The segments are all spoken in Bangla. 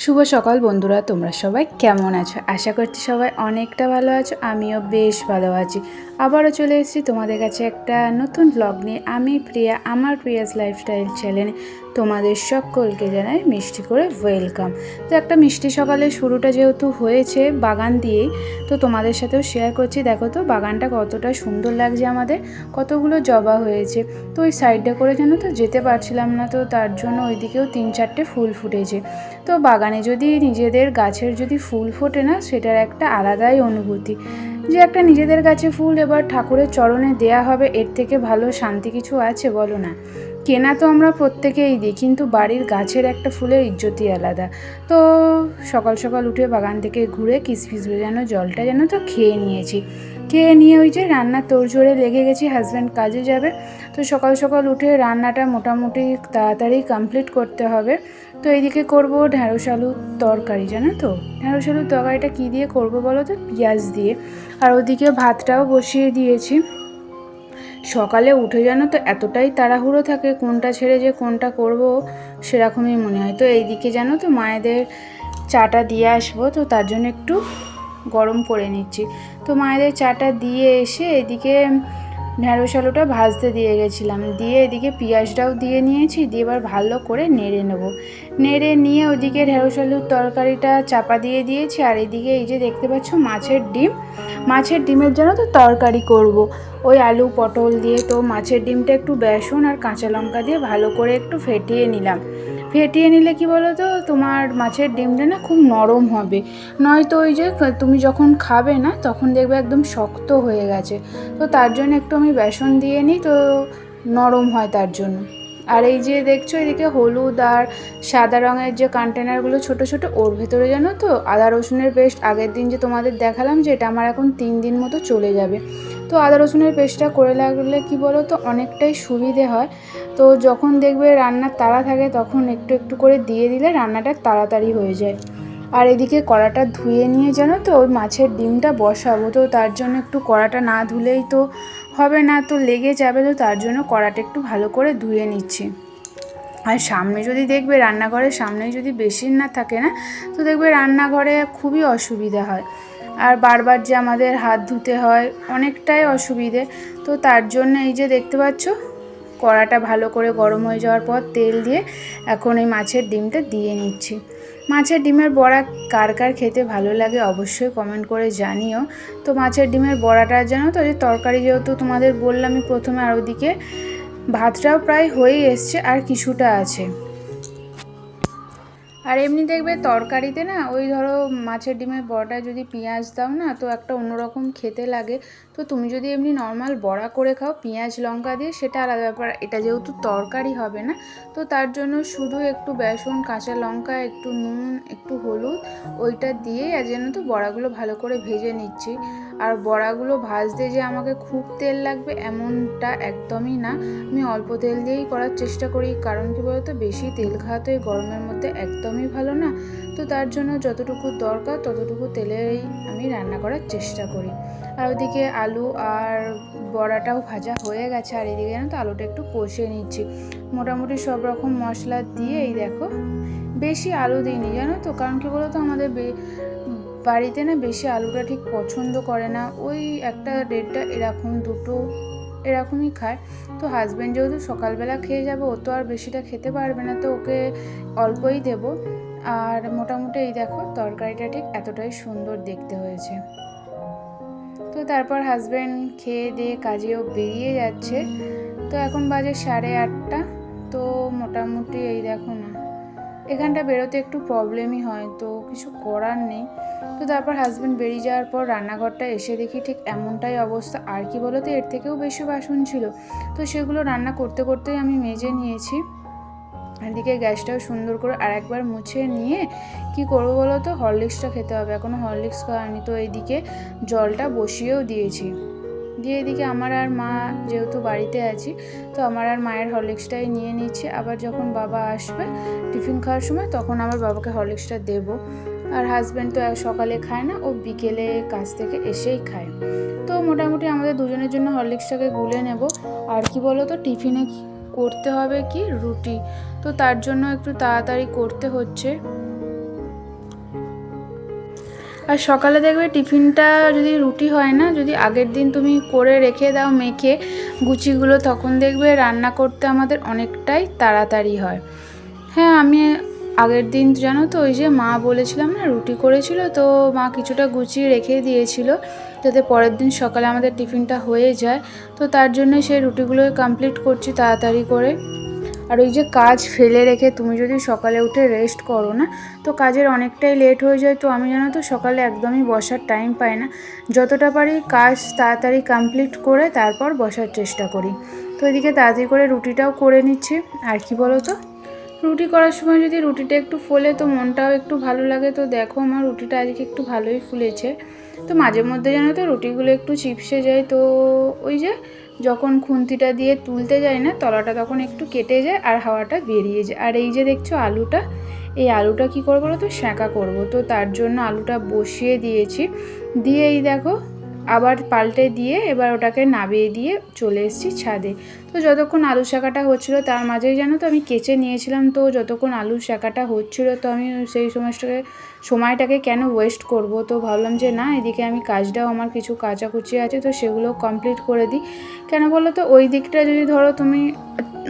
শুভ সকাল বন্ধুরা, তোমরা সবাই কেমন আছো? আশা করছি সবাই অনেকটা ভালো আছো। আমিও বেশ ভালো আছি। আবারও চলে এসেছি তোমাদের কাছে একটা নতুন ব্লগ নিয়ে। আমি প্রিয়া, আমার প্রিয়াস লাইফস্টাইল চ্যানেলে তোমাদের সকলকে জানাই মিষ্টি করে ওয়েলকাম। তো একটা মিষ্টি সকালের শুরুটা যেহেতু হয়েছে বাগান দিয়েই, তো তোমাদের সাথেও শেয়ার করছি। দেখো তো বাগানটা কতটা সুন্দর লাগছে আমাদের, কতগুলো জবা হয়েছে। তো ওই সাইডটা করে যেন তো যেতে পারছিলাম না, তো তার জন্য ওইদিকেও 3-4টে ফুল ফুটেছে। তো বাগানে যদি নিজেদের গাছের যদি ফুল ফোটে না, সেটার একটা আলাদাই অনুভূতি। যে একটা নিজেদের গাছে ফুল এবার ঠাকুরের চরণে দেয়া হবে, এর থেকে ভালো শান্তি কিছু আছে বলো না? কেনা তো আমরা প্রত্যেকেই দিই, কিন্তু বাড়ির গাছের একটা ফুলের ইজ্জতই আলাদা। তো সকাল সকাল উঠে বাগান থেকে ঘুরে কিসফিস ভেজানো জলটা যেন তো খেয়ে নিয়েছি। খেয়ে নিয়ে ওই যে রান্নার তোড়জোড়ে লেগে গেছি, হাজব্যান্ড কাজে যাবে। তো সকাল সকাল উঠে রান্নাটা মোটামুটি তাড়াতাড়ি কমপ্লিট করতে হবে। তো এইদিকে করব ঢ্যাঁড়স আলুর তরকারি। জানো তো ঢ্যাঁড়স আলুর তরকারিটা কী দিয়ে করব বলো তো? পেঁয়াজ দিয়ে। আর ওদিকে ভাতটাও বসিয়ে দিয়েছি। সকালে উঠে জানো তো এতটাই তাড়াহুড়ো থাকে, কোনটা ছেড়ে যে কোনটা করব সেরকমই মনে হয়। তো এইদিকে জানো তো মায়েদের চাটা দিয়ে আসবো, তো তার জন্য একটু গরম করে নিচ্ছি। তো মায়েদের চাটা দিয়ে এসে এদিকে ঢ্যাঁড়স আলুটা ভাজতে দিয়ে গেছিলাম, দিয়ে এদিকে পেঁয়াজটাও দিয়ে নিয়েছি, দিয়ে এবার ভালো করে নেড়ে নেব। নেড়ে নিয়ে ওদিকে ঢ্যাঁড়স আলুর তরকারিটা চাপা দিয়ে দিয়েছি। আর এদিকে এই যে দেখতে পাচ্ছ মাছের ডিমের জন্য তো তরকারি করব ওই আলু পটল দিয়ে। তো মাছের ডিমটা একটু বেসন আর কাঁচা লঙ্কা দিয়ে ভালো করে একটু ফেটিয়ে নিলাম। ফেটিয়ে নিলে কি বলো তো, তোমার মাছের ডিমটা না খুব নরম হবে, নয়তো ওই যে তুমি যখন খাবে না তখন দেখবে একদম শক্ত হয়ে গেছে। তো তার জন্য একটু আমি বেসন দিয়ে নিই, তো নরম হয় তার জন্য। আর এই যে দেখছো এদিকে হলুদ আর সাদা রঙের যে কন্টেনারগুলো ছোট ছোট, ওর ভেতরে জানো তো আদা রসুনের পেস্ট, আগের দিন যে তোমাদের দেখালাম যে এটা আমার এখন 3 দিন মতো চলে যাবে। তো আদা রসুনের পেস্টটা করে লাগলে কি বলো তো অনেকটাই সুবিধে হয়। তো যখন দেখবে রান্নার তাড়া থাকে তখন একটু একটু করে দিয়ে দিলে রান্নাটা তাড়াতাড়ি হয়ে যায়। আর এদিকে কড়াটা ধুয়ে নিয়ে জানো তো ওই মাছের ডিমটা বসাবো, তো তার জন্য একটু কড়াটা না ধুলেই তো হবে না, তো লেগে যাবে। তো তার জন্য কড়াটা একটু ভালো করে ধুয়ে নিচ্ছি। আর সামনে যদি দেখবে রান্নাঘরের সামনেই যদি বেসিন না থাকে না, তো দেখবে রান্নাঘরে খুবই অসুবিধা হয়। আর বারবার যে আমাদের হাত ধুতে হয়, অনেকটাই অসুবিধে। তো তার জন্য এই যে দেখতে পাচ্ছ কড়াটা ভালো করে গরম হয়ে যাওয়ার পর তেল দিয়ে এখন এই মাছের ডিমটা দিয়ে নিচ্ছি। মাছের ডিমের বড়া কার কার খেতে ভালো লাগে অবশ্যই কমেন্ট করে জানিও। তো মাছের ডিমের বড়াটা জানো তো, যে তরকারি যেহেতু তোমাদের বললামই প্রথমে, আর ওদিকে ভাতটাও প্রায় হয়েই এসছে আর কিছুটা আছে। আর এমনি দেখবে তরকারিতে না ওই ধরো মাছের ডিমের বড়াটায় যদি পেঁয়াজ দাও না, তো একটা অন্যরকম খেতে লাগে। তো তুমি যদি এমনি নর্মাল বড়া করে খাও পেঁয়াজ লঙ্কা দিয়ে, সেটা আলাদা ব্যাপার। এটা যেহেতু তরকারি হবে না, তো তার জন্য শুধু একটু বেসন, কাঁচা লঙ্কা, একটু নুন, একটু হলুদ, ওইটা দিয়েই আর যেন তো বড়াগুলো ভালো করে ভেজে নিচ্ছি। আর বড়াগুলো ভাজতে যে আমাকে খুব তেল লাগবে এমনটা একদমই না, আমি অল্প তেল দিয়েই করার চেষ্টা করি। কারণ কি বলতো, বেশি তেল খাওয়া তো এই গরমের মধ্যে একদমই ভালো না। তো তার জন্য যতটুকু দরকার ততটুকু তেলেই আমি রান্না করার চেষ্টা করি। আর ওদিকে আলু আর বড়াটাও ভাজা হয়ে গেছে। আর এদিকে জানো তো আলুটা একটু কষে নিচ্ছি মোটামুটি সব রকম মশলা দিয়ে। এই দেখো বেশি আলু দিইনি জানো তো, কারণ কি বলতো আমাদের বাড়িতে না বেশি আলুটা ঠিক পছন্দ করে না, ওই একটা দেড়টা এরকম দুটো এরকমই খায়। তো হাজব্যান্ড যেহেতু সকালবেলা খেয়ে যাবে, ও তো আর বেশিটা খেতে পারবে না, তো ওকে অল্পই দেব। আর মোটামুটি এই দেখো তরকারিটা ঠিক এতটাই সুন্দর দেখতে হয়েছে। তো তারপর হাজব্যান্ড খেয়ে দিয়ে কাজেও বেরিয়ে যাচ্ছে। তো এখন বাজে 8:30। তো মোটামুটি এই দেখো না, এখানটা বেরোতে একটু প্রবলেমই হয়, তো কিছু করার নেই। তো তারপর হাজব্যান্ড বেরিয়ে যাওয়ার পর রান্নাঘরটা এসে দেখি ঠিক এমনটাই অবস্থা। আর কি বলো তো, এর থেকেও বেশি বাসন ছিল, তো সেগুলো রান্না করতে করতেই আমি মেজে নিয়েছি। এদিকে গ্যাসটাও সুন্দর করে আর একবার মুছে নিয়ে কি করবো বলো তো, হরলিক্সটা খেতে হবে, এখনও হরলিক্স খাওয়ানি। তো এইদিকে জলটা বসিয়েও দিয়েছি। দিয়ে এদিকে আমার আর মা যেহেতু বাড়িতে আছি, তো আমার আর মায়ের হরলিক্সটাই নিয়ে নিচ্ছে। আবার যখন বাবা আসবে টিফিন খাওয়ার সময়, তখন আমার বাবাকে হরলিক্সটা দেবো। আর হাজব্যান্ড তো সকালে খায় না, ও বিকেলে কাজ থেকে এসেই খায়। তো মোটামুটি আমাদের দুজনের জন্য হরলিক্সটাকে গুলে নেব। আর কি বলো তো, টিফিনে করতে হবে কি রুটি, তো তার জন্য একটু তাড়াতাড়ি করতে হচ্ছে। আর সকালে দেখবে টিফিনটা যদি রুটি হয় না, যদি আগের দিন তুমি করে রেখে দাও মেখে গুচিগুলো, তখন দেখবে রান্না করতে আমাদের অনেকটাই তাড়াতাড়ি হয়। হ্যাঁ, আমি আগের দিন জানো তো ওই যে মা বলেছিলাম না রুটি করেছিল, তো মা কিছুটা গুছিয়ে রেখে দিয়েছিল যাতে পরের দিন সকালে আমাদের টিফিনটা হয়ে যায়। তো তার জন্য সেই রুটিগুলো কমপ্লিট করছি তাড়াতাড়ি করে। আর ওই যে কাজ ফেলে রেখে তুমি যদি সকালে উঠে রেস্ট করো না, তো কাজের অনেকটাই লেট হয়ে যায়। তো আমি জানো তো সকালে একদমই বসার টাইম পাই না, যতটা পারি কাজ তাড়াতাড়ি কমপ্লিট করে তারপর বসার চেষ্টা করি। তো এদিকে তাড়াতাড়ি করে রুটিটাও করে নিচ্ছি। আর কি বলো তো, রুটি করার সময় যদি রুটিটা একটু ফোলে তো মনটাও একটু ভালো লাগে। তো দেখো আমার রুটিটা আজকে একটু ভালোই ফুলেছে। তো মাঝে মধ্যে জানো তো রুটিগুলো একটু চিপসে যায়, তো ওই যে যখন খুন্তিটা দিয়ে তুলতে যায় না তলাটা তখন একটু কেটে যায় আর হাওয়াটা বেরিয়ে যায়। আর এই যে দেখছো আলুটা, এই আলুটা কী করবো বলো তো, সেঁকা করবো। তো তার জন্য আলুটা বসিয়ে দিয়েছি, দিয়ে এই দেখো আবার পাল্টে দিয়ে এবার ওটাকে নামিয়ে দিয়ে চলে এসেছি ছাদে। তো যতক্ষণ আলু শাকাটা হচ্ছিলো তার মাঝেই জানো তো আমি কেচে নিয়েছিলাম। তো যতক্ষণ আলু শাকাটা হচ্ছিলো তো আমি সেই সময়টাকে কেন ওয়েস্ট করব, তো ভাবলাম যে না, এদিকে আমি কাজটাও আমার কিছু কাচাকুচি আছে তো সেগুলো কমপ্লিট করে দিই। কেন বলো তো, ওই দিকটা যদি ধরো তুমি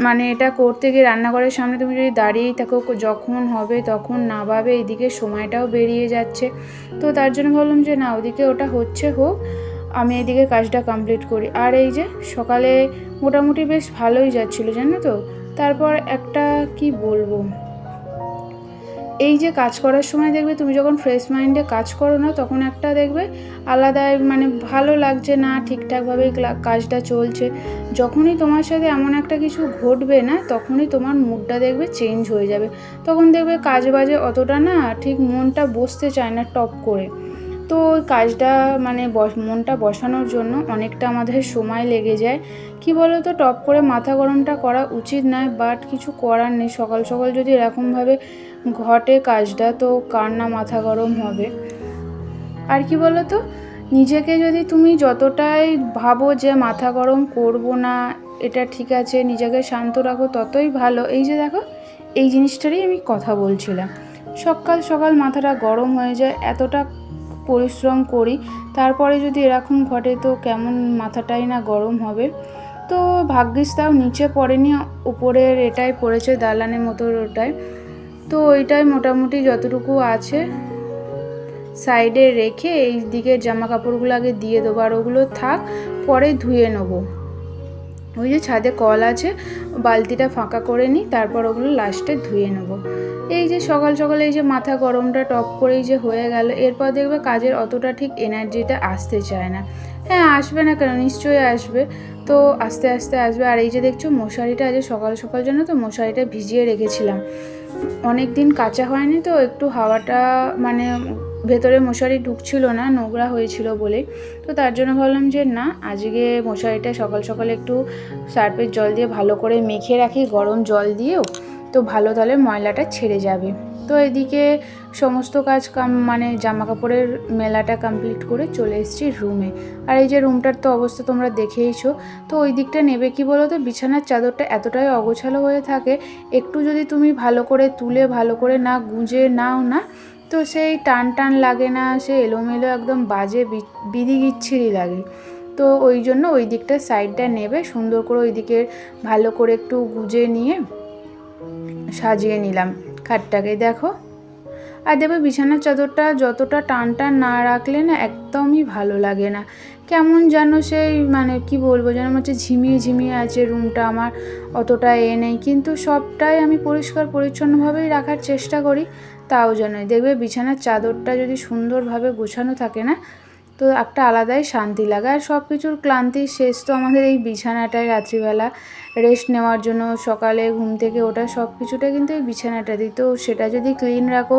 মানে এটা করতে গিয়ে রান্নাঘরের সামনে তুমি যদি দাঁড়িয়েই থাকো, যখন হবে তখন না ভাবে এইদিকে সময়টাও বেরিয়ে যাচ্ছে। তো তার জন্য ভাবলাম যে না, ওদিকে ওটা হচ্ছে হোক, আমি এদিকে কাজটা কমপ্লিট করি। আর এই যে সকালে মোটামুটি বেশ ভালোই যাচ্ছিলো জানো তো। তারপর একটা কি বলবো, এই যে কাজ করার সময় দেখবে তুমি যখন ফ্রেশ মাইন্ডে কাজ করো না, তখন একটা দেখবে আলাদাই মানে ভালো লাগছে না, ঠিকঠাকভাবেই কাজটা চলছে। যখনই তোমার সাথে এমন একটা কিছু ঘটবে না, তখনই তোমার মুডটা দেখবে চেঞ্জ হয়ে যাবে। তখন দেখবে কাজ বাজে অতটা না ঠিক মনটা বসতে চায় না টপ করে। তো কাজটা মানে মনটা বসানোর জন্য অনেকটা আমাদের সময় লেগে যায়। কি বলো তো, টপ করে মাথা গরমটা করা উচিত নয়, বাট কিছু করার নেই। সকাল সকাল যদি এরকমভাবে ঘটে কাজটা, তো কার না মাথা গরম হবে। আর কি বলো তো, নিজেকে যদি তুমি যতটাই ভাবো যে মাথা গরম করব না, এটা ঠিক আছে, নিজেকে শান্ত রাখো, ততই ভালো। এই যে দেখো এই জিনিসটারই আমি কথা বলছিলাম, সকাল সকাল মাথাটা গরম হয়ে যায়, এতটা পরিশ্রম করি, তারপরে যদি এরকম ঘটে তো কেমন মাথাটাই না গরম হবে। তো ভাগ্যিস তাও নিচে পড়েনি, উপরের এটাই পড়েছে দালানের মতো ওটাই। তো ওইটাই মোটামুটি যতটুকু আছে সাইডে রেখে এই দিকের জামা কাপড়গুলো আগে দিয়ে দেবো, আর ওগুলো থাক পরে ধুয়ে নেবো। ওই যে ছাদে কল আছে, বালতিটা ফাঁকা করে নিই, তারপর ওগুলো লাস্টে ধুয়ে নেবো। এই যে সকাল সকালে এই যে মাথা গরমটা টপ করেই যে হয়ে গেল, এরপর দেখবে কাজের অতটা ঠিক এনার্জিটা আসতে চায় না। হ্যাঁ, আসবে না কেন, নিশ্চয়ই আসবে। তো আস্তে আস্তে আসবে। আর এই যে দেখছো মশারিটা আজ সকাল সকাল জন্য তো মশারিটা ভিজিয়ে রেখেছিলাম, অনেক দিন কাচা হয়নি, তো একটু হাওয়াটা মানে ভেতরে মশারি ঢুকছিল না, নোংরা হয়েছিল বলে। তো তার জন্য ভাবলাম যে না, আজকে মশারিটা সকাল সকালে একটু সার্ফের জল দিয়ে ভালো করে মেখে রাখি, গরম জল দিয়েও, তো ভালো তাহলে ময়লাটা ছেড়ে যাবে। তো এদিকে সমস্ত কাজ মানে জামা কাপড়ের মেলাটা কমপ্লিট করে চলে এসেছি রুমে। আর এই যে রুমটার তো অবস্থা তোমরা দেখেইছো। তো ওই দিকটা নেবে কি বলো তো, বিছানার চাদরটা এতটাই অগোছালো হয়ে থাকে, একটু যদি তুমি ভালো করে তুলে ভালো করে না গুঁজে নাও না, তো সেই টান টান লাগে না, সে এলোমেলো একদম বাজে বিড়ি বিচ্ছিরি লাগে। তো ওই জন্য ওই দিকটা সাইডটা নেবে সুন্দর করে, ওই দিকে ভালো করে একটু গুঁজে নিয়ে সাজিয়ে নিলাম খাটটাকে, দেখো। আর দেখবে বিছানার চাদরটা যতটা টান টান না রাখলে না একদমই ভালো লাগে না, কেমন যেন সেই মানে কি বলবো, যেন হচ্ছে ঝিমিয়ে ঝিমিয়ে আছে রুমটা আমার, অতটা নেই। কিন্তু সবটাই আমি পরিষ্কার পরিচ্ছন্নভাবেই রাখার চেষ্টা করি, তাও জানোই দেখবে বিছানার চাদরটা যদি সুন্দরভাবে গোছানো থাকে না, তো একটা আলাদাই শান্তি লাগে। আর সব কিছুর ক্লান্তির শেষ তো আমাদের এই বিছানাটাই, রাত্রিবেলা রেস্ট নেওয়ার জন্য সকালে ঘুম থেকে ওঠা সব কিছুটা কিন্তু এই বিছানাটাতেই। তো সেটা যদি ক্লিন রাখো,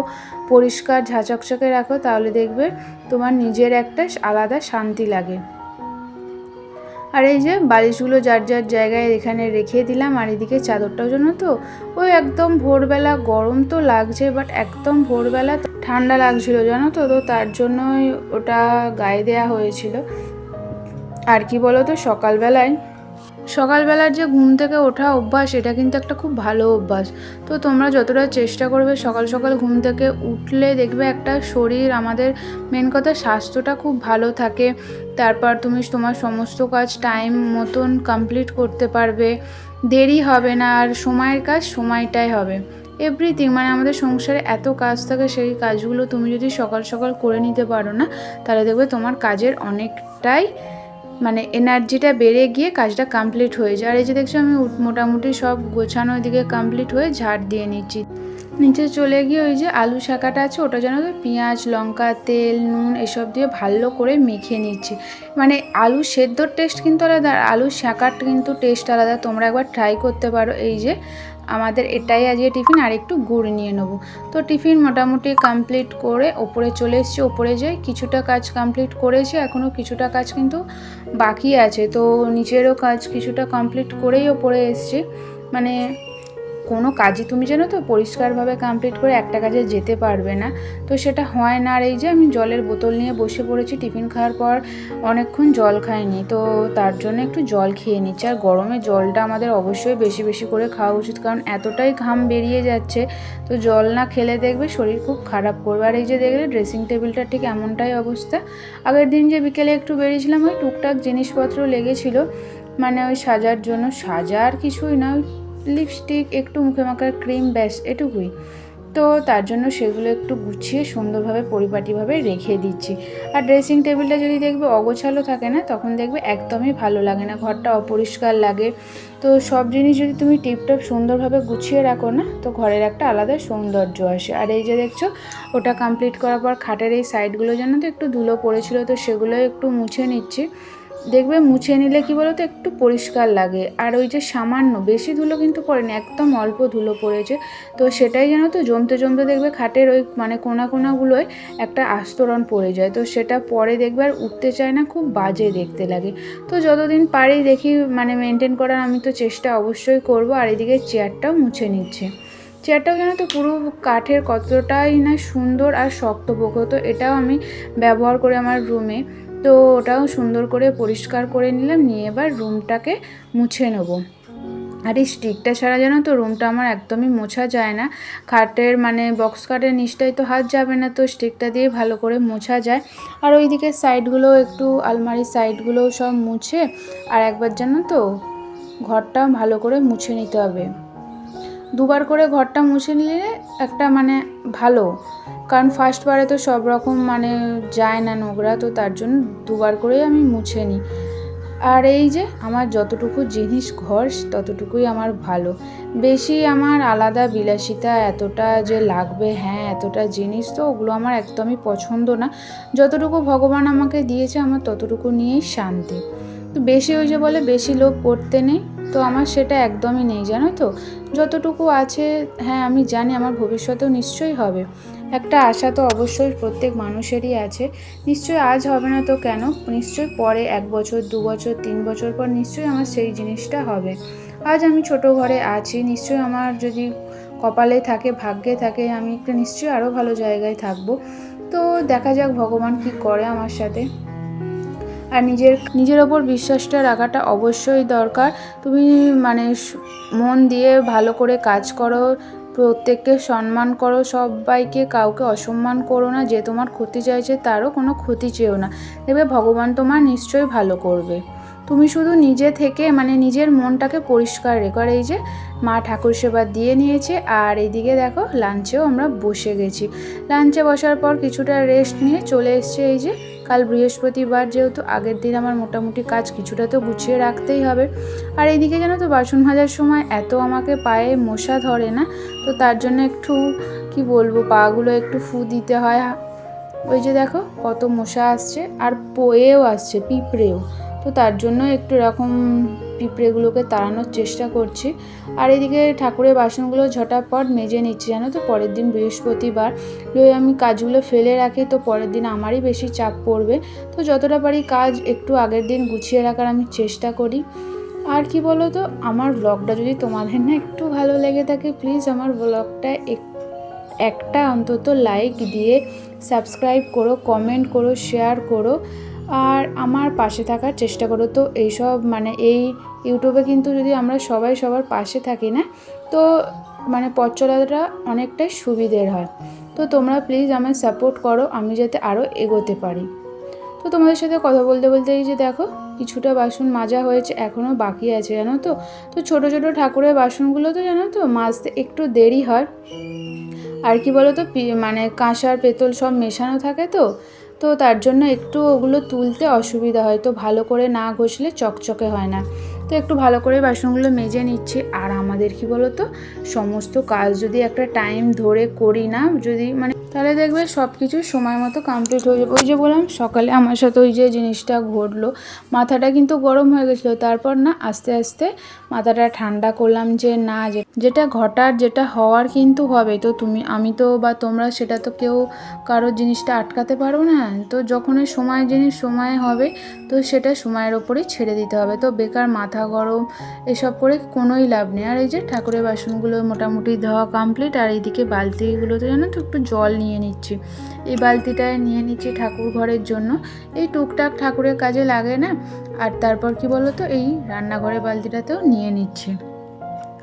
পরিষ্কার ঝাঁচকচকে রাখো, তাহলে দেখবে তোমার নিজের একটা আলাদা শান্তি লাগে। আর এই যে বালিশগুলো যার যার জায়গায় এখানে রেখে দিলাম। আর এদিকে চাদরটাও জন্য তো ওই একদম ভোরবেলা, গরম তো লাগছে বাট একদম ভোরবেলা ঠান্ডা লাগছিল জানো তো, তো তার জন্যই ওটা গায়ে দেয়া হয়েছিল। আর কি বলো তো, সকালবেলায় সকালবেলার যে ঘুম থেকে ওঠা অভ্যাস, এটা কিন্তু একটা খুব ভালো অভ্যাস। তো তোমরা যতটা চেষ্টা করবে সকাল সকাল ঘুম থেকে উঠলে দেখবে একটা শরীর, আমাদের মেন কথা স্বাস্থ্যটা খুব ভালো থাকে। তারপর তুমি তোমার সমস্ত কাজ টাইম মতন কমপ্লিট করতে পারবে, দেরি হবে না, আর সময়ের কাজ সময়টাই হবে। এভরিথিং মানে আমাদের সংসারে এত কাজ থাকে, সেই কাজগুলো তুমি যদি সকাল সকাল করে নিতে পারো না, তাহলে দেখবে তোমার কাজের অনেকটাই মানে এনার্জিটা বেড়ে গিয়ে কাজটা কমপ্লিট হয়ে যায়। আর এই যে দেখছো আমি মোটামুটি সব গোছানো দিকে কমপ্লিট হয়ে ঝাড় দিয়ে নিচ্ছি। নিচে চলে গিয়ে ওই যে আলু শাকাটা আছে, ওটা যেন তো পেঁয়াজ লঙ্কা তেল নুন এসব দিয়ে ভালো করে মেখে নিচ্ছি। মানে আলু সেদ্ধর টেস্ট কিন্তু আলাদা, আর আলু শাকার কিন্তু টেস্ট আলাদা। তোমরা একবার ট্রাই করতে পারো। এই যে আমাদের এটাই আজকে টিফিন, আর একটু গুড় নিয়ে নেবো। তো টিফিন মোটামুটি কমপ্লিট করে ওপরে চলে এসেছি। ওপরে যাই, কিছুটা কাজ কমপ্লিট করেছি, এখনও কিছুটা কাজ কিন্তু বাকি আছে। তো নিচেরও কাজ কিছুটা কমপ্লিট করেই ওপরে এসেছি। মানে কোনো কাজই তুমি জানো তো পরিষ্কারভাবে কমপ্লিট করে একটা কাজে যেতে পারবে না, তো সেটা হয় না। আর এই যে আমি জলের বোতল নিয়ে বসে পড়েছি। টিফিন খাওয়ার পর অনেকক্ষণ জল খাইনি, তো তার জন্য একটু জল খেয়ে নিচ্ছি। আর গরমে জলটা আমাদের অবশ্যই বেশি বেশি করে খাওয়া উচিত, কারণ এতটাই ঘাম বেরিয়ে যাচ্ছে। তো জল না খেলে দেখবে শরীর খুব খারাপ করবে। আর এই যে দেখলে ড্রেসিং টেবিলটা ঠিক এমনটাই অবস্থা। আগের দিন যে বিকেলে একটু বেরিয়েছিলাম, ওই টুকটাক জিনিসপত্র লেগেছিল, মানে ওই সাজার জন্য। সাজার কিছুই না, লিপস্টিক একটু মুখে মাখার ক্রিম, ব্যাস এটুকুই। তো তার জন্য সেগুলো একটু গুছিয়ে সুন্দরভাবে পরিপাটিভাবে রেখে দিচ্ছি। আর ড্রেসিং টেবিলটা যদি দেখবে অগোছালো থাকে না, তখন দেখবে একদমই ভালো লাগে না, ঘরটা অপরিষ্কার লাগে। তো সব জিনিস যদি তুমি টিপটপ সুন্দরভাবে গুছিয়ে রাখো না, তো ঘরের একটা আলাদা সৌন্দর্য আসে। আর এই যে দেখছো ওটা কমপ্লিট করার পর খাটের এই সাইডগুলো যেন তো একটু ধুলো পড়েছিল, তো সেগুলো একটু মুছে নিচ্ছি। দেখবে মুছে নিলে কি বলো তো একটু পরিষ্কার লাগে। আর ওই যে সামান্য, বেশি ধুলো কিন্তু পড়েনি, একদম অল্প ধুলো পড়েছে। তো সেটাই যেন তো জমতে জমতে দেখবে খাটের ওই মানে কোনাগুলোয় একটা আস্তরণ পড়ে যায়। তো সেটা পরে দেখবে আর উঠতে চায় না, খুব বাজে দেখতে লাগে। তো যতদিন পারি দেখি মানে মেনটেন করার, আমি তো চেষ্টা অবশ্যই করব। আর এদিকে চেয়ারটাও মুছে নিচ্ছে। চেয়ারটাও যেন তো পুরো কাঠের, কতটাই না সুন্দর আর শক্তপোক্ত। তো এটাও আমি ব্যবহার করি আমার রুমে। তো ওটাও সুন্দর করে পরিষ্কার করে নিলাম, নিয়ে এবার রুমটাকে মুছে নেব। আর এই স্টিকটা ছাড়া যেন তো রুমটা আমার একদমই মোছা যায় না। খাটের মানে বক্স খাটের নিচটাই তো হাত যাবে না, তো স্টিকটা দিয়ে ভালো করে মোছা যায়। আর ওই দিকের সাইডগুলো একটু, আলমারির সাইডগুলোও সব মুছে আর একবার যেন তো ঘরটা ভালো করে মুছে নিতে হবে। দুবার করে ঘরটা মুছে নিলে একটা মানে ভালো, কারণ ফার্স্টবারে তো সব রকম মানে যায় না নোংরা, তো তার জন্য দুবার করেই আমি মুছে নিই। আর এই যে আমার যতটুকু জিনিস ঘর ততটুকুই আমার ভালো। বেশি আমার আলাদা বিলাসিতা এতটা যে লাগবে, হ্যাঁ এতটা জিনিস, তো ওগুলো আমার একদমই পছন্দ না। যতটুকু ভগবান আমাকে দিয়েছে আমার ততটুকু নিয়েই শান্তি। তো বেশি ওই যে বলে বেশি লোভ করতে নেই, তো আমার সেটা একদমই নেই জানো তো। যতটুকু আছে, হ্যাঁ আমি জানি আমার ভবিষ্যতেও নিশ্চয়ই হবে। একটা আশা তো অবশ্যই প্রত্যেক মানুষেরই আছে। নিশ্চয়ই আজ হবে না তো কেন, নিশ্চয়ই পরে 1 বছর 2 বছর 3 বছর পর নিশ্চয়ই আমার সেই জিনিসটা হবে। আজ আমি ছোট ঘরে আছি, নিশ্চয়ই আমার যদি কপালে থাকে, ভাগ্যে থাকে, আমি একটা নিশ্চয়ই আরও ভালো জায়গায় থাকবো। তো দেখা যাক ভগবান কি করে আমার সাথে। আর নিজের ওপর বিশ্বাসটা রাখাটা অবশ্যই দরকার। তুমি মানে মন দিয়ে ভালো করে কাজ করো, প্রত্যেককে সম্মান করো, সবাইকে কাউকে অসম্মান করো না। যে তোমার ক্ষতি চাইছে তারও কোনো ক্ষতি চেও না, দেখবে ভগবান তোমার নিশ্চয়ই ভালো করবে। তুমি শুধু নিজে থেকে মানে নিজের মনটাকে পরিষ্কার রেখো। আর এই যে মা ঠাকুর সেবা দিয়ে নিয়েছে, আর এইদিকে দেখো লাঞ্চেও আমরা বসে গেছি। লাঞ্চে বসার পর কিছুটা রেস্ট নিয়ে চলে এসছে। এই যে কাল বৃহস্পতিবার, যেহেতু আগের দিন আমার মোটামুটি কাজ কিছুটা তো গুছিয়ে রাখতেই হবে। আর এইদিকে যেন তো বাসন মাজার সময় এত আমাকে পায়ে মশা ধরে না, তো তার জন্য একটু কি বলবো, পাগুলো একটু ফু দিতে হয়। ওই যে দেখো কত মশা আসছে, আর পোয়েও আসছে, পিঁপড়েও। তো তার জন্য একটু এরকম পিঁপড়েগুলোকে তাড়ানোর চেষ্টা করছি। আর এদিকে ঠাকুরের বাসনগুলো ঝটাপট মেজে নিচ্ছি জানো তো। পরের দিন বৃহস্পতিবার, যদি আমি কাজগুলো ফেলে রাখি তো পরের দিন আমারই বেশি চাপ পড়বে। তো যতটা পারি কাজ একটু আগের দিন গুছিয়ে রাখার আমি চেষ্টা করি। আর কি বলো তো, আমার ব্লগটা যদি তোমাদের না একটু ভালো লেগে থাকে, প্লিজ আমার ব্লগটা একটা অন্তত লাইক দিয়ে সাবস্ক্রাইব করো, কমেন্ট করো, শেয়ার করো, আর আমার পাশে থাকার চেষ্টা করো। তো এইসব মানে এই ইউটিউবে কিন্তু যদি আমরা সবাই সবার পাশে থাকি না, তো মানে পথ চলাটা অনেকটাই সুবিধের হয়। তো তোমরা প্লিজ আমায় সাপোর্ট করো, আমি যাতে আরও এগোতে পারি। তো তোমাদের সাথে কথা বলতে বলতে এই যে দেখো কিছুটা বাসন মাজা হয়েছে, এখনও বাকি আছে জানো তো। তো ছোটো ছোটো ঠাকুরের বাসনগুলো তো জানো তো মাজতে একটু দেরি হয়। আর কি বলো তো, মানে কাঁসার পেতল সব মেশানো থাকে তো, তো তার জন্য একটু ওগুলো তুলতে অসুবিধা হয়, তো ভালো করে না ঘষলে চকচকে হয় না। তো একটু ভালো করে বাসনগুলো মেজে নিচ্ছি। আর আমাদের কি বলো তো, সমস্ত কাজ যদি একটা টাইম ধরে করি না, যদি মানে তাহলে দেখবে সব কিছু সময় মতো কমপ্লিট হয়ে যাবে। ওই যে বললাম সকালে আমার সাথে ওই যে জিনিসটা ঘটলো, মাথাটা কিন্তু গরম হয়ে গেছিলো। তারপর না আস্তে আস্তে মাথাটা ঠান্ডা করলাম যে না, যেটা ঘটার যেটা হওয়ার কিন্তু হবে। তো আমি তো বা তোমরা সেটা তো কেউ কারোর জিনিসটা আটকাতে পারো না। তো যখন সময় জিনিস সময় হবে, তো সেটা সময়ের ওপরেই ছেড়ে দিতে হবে। তো বেকার মাথা গরম এসব করে কোনোই লাভ নেই। আর এই যে ঠাকুরের বাসনগুলো মোটামুটি ধোয়া কমপ্লিট। আর এইদিকে বালতিগুলোতে জানো তো একটু জল নিয়ে নিচ্ছি। এই বালতিটায় নিয়ে নিচ্ছি ঠাকুর ঘরের জন্য, এই টুকটাক ঠাকুরের কাজে লাগে না। আর তারপর কি বলো তো, এই রান্নাঘরের বালতিটাতেও নিয়ে নিচ্ছি,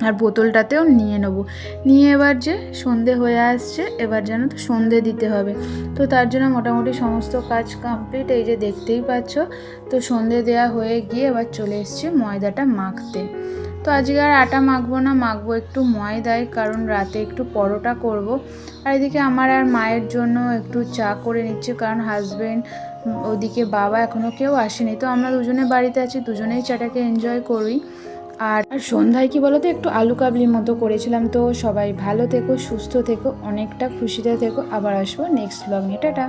আর বোতলটাতেও নিয়ে নেবো। নিয়ে এবার যে সন্ধে হয়ে আসছে, এবার যেন তো সন্ধে দিতে হবে। তো তার জন্য মোটামুটি সমস্ত কাজ কমপ্লিট, এই যে দেখতেই পাচ্ছ। তো সন্ধে দেওয়া হয়ে গিয়ে এবার চলে এসছে ময়দাটা মাখতে। তো আজকে আর আটা মাখবো না, মাখবো একটু ময়দায়, কারণ রাতে একটু পরোটা করব। আর এদিকে আমার আর মায়ের জন্য একটু চা করে নিচ্ছে, কারণ হাজব্যান্ড ওদিকে বাবা এখনও কেউ আসেনি। তো আমরা দুজনে বাড়িতে আছি, দুজনেই চাটাকে এনজয় করি। আর সন্ধ্যায় কি বলো তো, একটু আলু কাবলির মতো করেছিলাম। তো সবাই ভালো থেকো, সুস্থ থেকো, অনেকটা খুশিতে থেকো। আবার আসবো নেক্সট ব্লগ নিয়ে। টাটা।